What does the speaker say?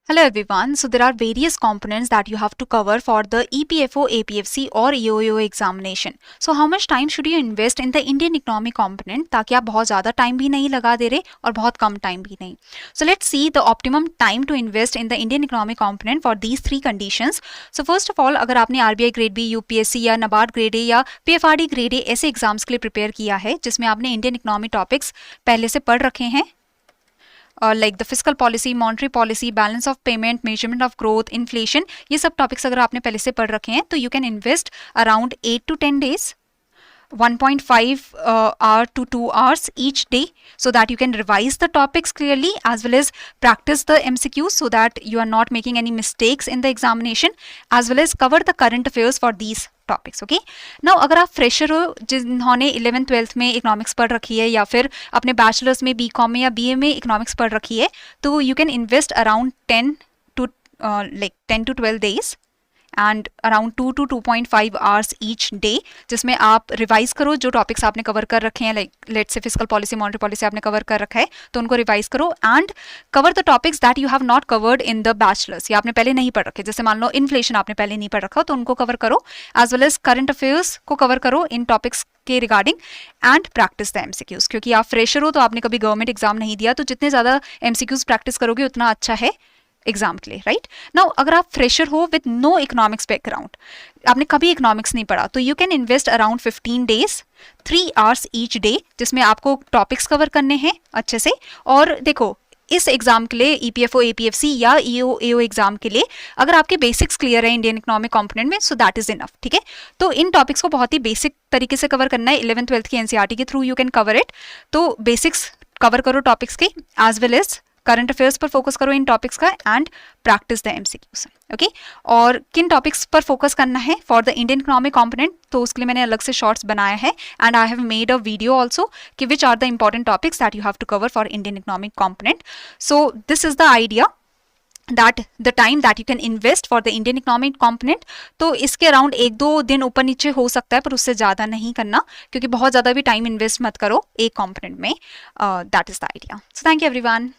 Hello everyone. So there are various components that you have to cover for the EPFO, APFC or EOEO examination. So how much time should you invest in the Indian economic component ताकि आप बहुत ज़्यादा time भी नहीं लगा दे रहे और बहुत कम टाइम भी नहीं. So let's see the optimum time to invest in the Indian economic component for these three conditions. So first of all, अगर आपने RBI ग्रेड बी, UPSC या NABARD ग्रेड ए या PFRD ग्रेड ए ऐसे exams के लिए prepare किया है जिसमें आपने इंडियन इकोनॉमिक टॉपिक्स पहले से पढ़ रखे हैं, like the fiscal policy, monetary policy, balance of payment, measurement of growth, inflation, ये सब टॉपिक्स अगर आपने पहले से पढ़ रखे हैं तो you can invest around 8 to 10 days, 1.5 hour to 2 hours each day, so that you can revise the topics clearly as well as practice the MCQs so that you are not making any mistakes in the examination, as well as cover the current affairs for these topics. Okay, now अगर आप fresher हो जिन्होंने 11th-12th में economics पढ़ रखी है या फिर अपने बैचलर्स में बीकॉम में या बीए में इकोनॉमिक्स पढ़ रखी है, तो you can invest around 10 to 12 days and around 2 to 2.5 hours each day, जिसमें आप रिवाइज करो जो टॉपिक्स आपने कवर कर रखे हैं, like let's say fiscal policy, monetary policy आपने कवर कर रखा है तो उनको रिवाइज करो and cover the topics that you have not covered in the bachelors या आपने पहले नहीं पढ़ रखे. जैसे मान लो इन्फ्लेशन आपने पहले नहीं पढ़ रखा तो उनको कवर करो, as well as current affairs को कवर करो इन टॉपिक्स के regarding and practice the MCQs. क्योंकि आप फ्रेशर हो तो आपने कभी गवर्नमेंट एग्जाम नहीं दिया, तो जितने ज़्यादा एमसीक्यूज प्रैक्टिस करोगे उतना अच्छा है एग्जाम के लिए, राइट. नाउ अगर आप फ्रेशर हो विद नो इकोनॉमिक्स बैकग्राउंड, आपने कभी इकोनॉमिक्स नहीं पढ़ा, तो you can invest around 15 days, 3 hours each day, जिसमें आपको टॉपिक्स कवर करने हैं अच्छे से. और देखो इस एग्जाम के लिए EPFO, APFC या EOEO एग्जाम के लिए अगर आपके बेसिक्स क्लियर है इंडियन इकोनॉमिक कंपोनेंट में, सो दैट इज इनफ. ठीक है, तो इन टॉपिक्स को बहुत ही बेसिक तरीके से कवर करना है. 11th-12th की NCERT के through you can cover it. तो बेसिक्स कवर करो टॉपिक्स के, as well as current affairs पर फोकस करो इन टॉपिक्स का and practice the MCQs. Okay, और किन टॉपिक्स पर फोकस करना है for the Indian economic component, तो उसके लिए मैंने अलग से शॉर्ट्स बनाया है and I have made a video also कि which are the important topics that you have to cover for Indian economic component. So this is the idea that the time that you can invest for the Indian economic component. तो इसके around 1-2 दिन ऊपर नीचे हो सकता है, पर उससे ज़्यादा नहीं करना क्योंकि बहुत ज़्यादा भी टाइम इन्वेस्ट मत करो एक कंपोनेंट में. That is the idea. So thank you everyone.